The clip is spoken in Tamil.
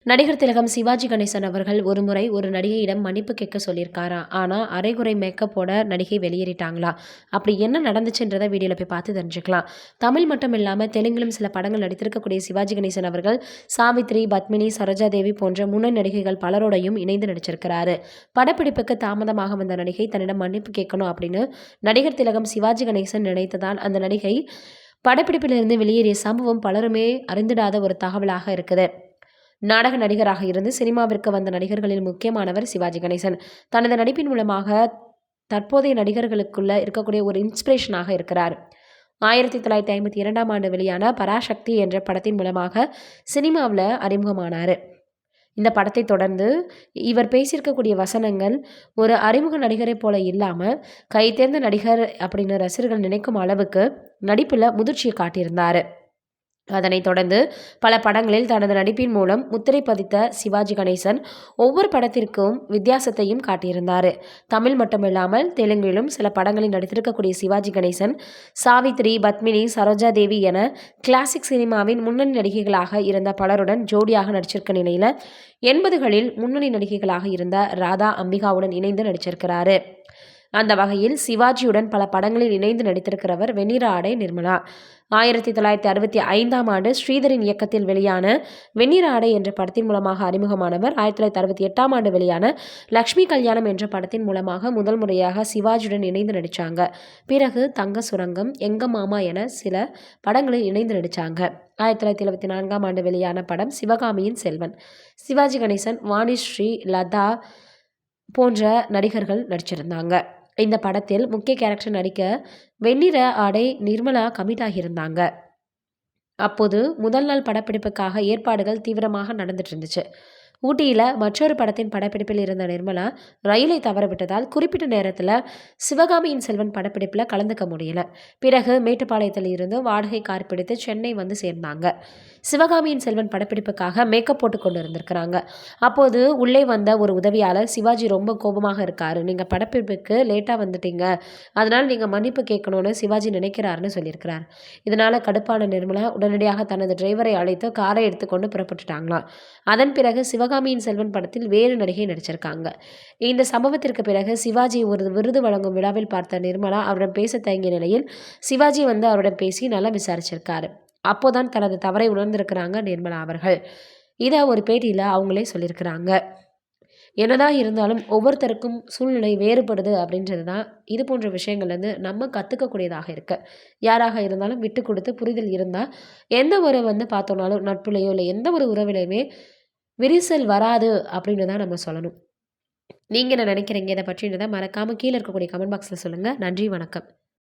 நடிகர் திலகம் சிவாஜி கணேசன் அவர்கள் ஒருமுறை ஒரு நடிகையிடம் மன்னிப்பு கேட்க சொல்லியிருக்காராம். ஆனால் அரைகுறை மேக்கப்போட நடிகை வெளியேறிட்டாங்களா? அப்படி என்ன நடந்துச்சுன்றதை வீடியோவில் போய் பார்த்து தெரிஞ்சுக்கலாம். தமிழ் மட்டும் இல்லாமல் தெலுங்கிலும் சில படங்கள் நடித்திருக்கக்கூடிய சிவாஜி கணேசன் அவர்கள் சாவித்ரி, பத்மினி, சரோஜா தேவி போன்ற முன்னணி நடிகைகள் பலரோடையும் இணைந்து நடிச்சிருக்கிறாரு. படப்பிடிப்புக்கு தாமதமாக வந்த நடிகை தன்னிடம் மன்னிப்பு கேட்கணும் அப்படின்னு நடிகர் திலகம் சிவாஜி கணேசன் நினைத்ததால் அந்த நடிகை படப்பிடிப்பிலிருந்து வெளியேறிய சம்பவம் பலருமே அறிந்திடாத ஒரு தகவலாக இருக்குது. நாடக நடிகராக இருந்து சினிமாவிற்கு வந்த நடிகர்களில் முக்கியமானவர் சிவாஜி கணேசன். தனது நடிப்பின் மூலமாக தற்போதைய நடிகர்களுக்குள்ள இருக்கக்கூடிய ஒரு இன்ஸ்பிரேஷனாக இருக்கிறார். 1952ஆம் ஆண்டு வெளியான பராசக்தி என்ற படத்தின் மூலமாக சினிமாவில் அறிமுகமானார். இந்த படத்தை தொடர்ந்து இவர் பேசியிருக்கக்கூடிய வசனங்கள் ஒரு அறிமுக நடிகரை போல இல்லாமல் கைதேர்ந்த நடிகர் அப்படின்னு ரசிகர்கள் நினைக்கும் அளவுக்கு நடிப்பில் முதிர்ச்சியை காட்டியிருந்தார். அதனைத் தொடர்ந்து பல படங்களில் தனது நடிப்பின் மூலம் முத்திரை பதித்த சிவாஜி கணேசன் ஒவ்வொரு படத்திற்கும் வித்தியாசத்தையும் காட்டியிருந்தார். தமிழ் மட்டுமில்லாமல் தெலுங்கிலும் சில படங்களில் நடித்திருக்கக்கூடிய சிவாஜி கணேசன் சாவித்ரி, பத்மினி, சரோஜா தேவி என கிளாசிக் சினிமாவின் முன்னணி நடிகைகளாக இருந்த பலருடன் ஜோடியாக நடிச்சிருக்க நிலையில் 80களில் முன்னணி நடிகைகளாக இருந்த ராதா அம்பிகாவுடன் இணைந்து நடிச்சிருக்கிறாரு. அந்த வகையில் சிவாஜியுடன் பல படங்களில் இணைந்து நடித்திருக்கிறவர் வெண்ணிற ஆடை நிர்மலா. 1965ஆம் ஆண்டு ஸ்ரீதரின் இயக்கத்தில் வெளியான வெண்ணிற ஆடை என்ற படத்தின் மூலமாக அறிமுகமானவர். 1968ஆம் ஆண்டு வெளியான லக்ஷ்மி கல்யாணம் என்ற படத்தின் மூலமாக முதல் முறையாக சிவாஜியுடன் இணைந்து நடித்தாங்க. பிறகு தங்க சுரங்கம், எங்க மாமா என சில படங்களில் இணைந்து நடித்தாங்க. 1974ஆம் ஆண்டு வெளியான படம் சிவகாமியின் செல்வன். சிவாஜி கணேசன், வாணிஸ்ரீ, லதா போன்ற நடிகர்கள் நடிச்சிருந்தாங்க. இந்த படத்தில் முக்கிய கேரக்டர் நடிக்க வெண்ணிற ஆடை நிர்மலா கமிட் ஆகியிருந்தாங்க. அப்போது முதல் நாள் படப்பிடிப்புக்காக ஏற்பாடுகள் தீவிரமாக நடந்துட்டு இருந்துச்சு. ஊட்டியில் மற்றொரு படத்தின் படப்பிடிப்பில் இருந்த நிர்மலா ரயிலை தவறவிட்டதால் குறிப்பிட்ட நேரத்தில் சிவகாமியின் செல்வன் படப்பிடிப்பில் கலந்துக்க முடியல. பிறகு மேட்டுப்பாளையத்தில் இருந்து வாடகை கார் பிடித்து சென்னை வந்து சேர்ந்தாங்க. சிவகாமியின் செல்வன் படப்பிடிப்புக்காக மேக்கப் போட்டு கொண்டு இருந்திருக்கிறாங்க. அப்போது உள்ளே வந்த ஒரு உதவியாளர், சிவாஜி ரொம்ப கோபமாக இருக்காரு, நீங்கள் படப்பிடிப்புக்கு லேட்டாக வந்துட்டீங்க, அதனால் நீங்கள் மன்னிப்பு கேட்கணும்னு சிவாஜி நினைக்கிறாருன்னு சொல்லியிருக்கிறார். இதனால் கடுப்பான நிர்மலா உடனடியாக தனது டிரைவரை அழைத்து காரை எடுத்துக்கொண்டு புறப்பட்டுட்டாங்களாம். அதன் பிறகு சிவகாமியின் செல்வன் படத்தில் வேறு நடிகை நடிச்சிருக்காங்க. இந்த சம்பவத்திற்கு பிறகு சிவாஜி ஒரு விருது வழங்கும் விழாவில் பார்த்த நிர்மலா அவரிடம் பேச தயங்கிய நிலையில் சிவாஜி வந்து அவரிடம் பேசி நல்லா விசாரிச்சிருக்காரு. அப்போதான் தனது தவறை உணர்ந்திருக்கிறாங்க நிர்மலா அவர்கள். இதை ஒரு பேட்டியில் அவங்களே சொல்லியிருக்கிறாங்க. என்னதான் இருந்தாலும் ஒவ்வொருத்தருக்கும் சூழ்நிலை வேறுபடுது அப்படின்றது தான் இது போன்ற விஷயங்கள்லேருந்து நம்ம கற்றுக்கக்கூடியதாக இருக்குது. யாராக இருந்தாலும் விட்டு கொடுத்து புரிதல் இருந்தால் எந்த ஒரு பார்த்தோன்னாலும் நட்புலையோ இல்லை எந்த ஒரு உறவிலையுமே விரிசல் வராது அப்படின்னு தான் நம்ம சொல்லணும். நீங்கள் என்ன நினைக்கிறீங்க இதை பற்றின்றதை மறக்காமல் கீழே இருக்கக்கூடிய கமெண்ட் பாக்ஸில் சொல்லுங்கள். நன்றி, வணக்கம்.